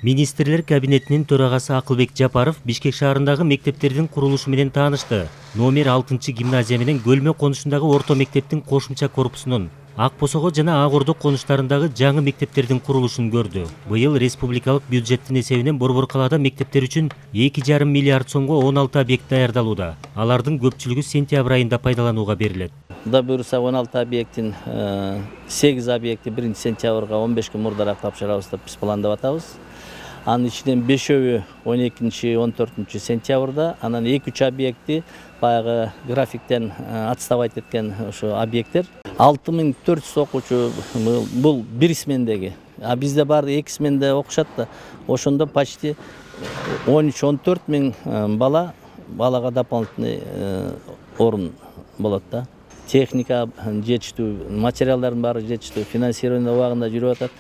Министрлер кабинетинин төрагасы Акылбек Жапаров Бишкек шаарындагы мектептердин курулушу менен таанышты. Номер 6 гимназия менен Көлмө конушундагы орто мектептин кошумча корпусунун, Ак Босого жана Ак Ордо конуштарындагы жаңы мектептердин курулушун көрдү. Быйыл республикалык бюджеттин эсебинен Борбор калаада мектептер үчүн 2,5 миллиард сомго 16 объект даярдалууда. Алардын көпчүлүгү сентябрь айында пайдаланууга берилет. Кудай буюрса 16 объекттин 8 объекти 1 сентябрга 15 күн мурдараак тапшырабыз деп биз пландап атабыз. Анын ичинен 5-өө 12-14 сентябрда, анан 2-3 объекти баягы графиктен отставать эткен ошо объекттер. 6400 окуучу бул бир смендеги. А бизде баары 2 сменде окушат да. Ошондо почти 13-14 миң балага дополнительный орун болот да. Техника жетиштүү, материалдардын баары жетиштүү, финансирование убагында жүрүп атат.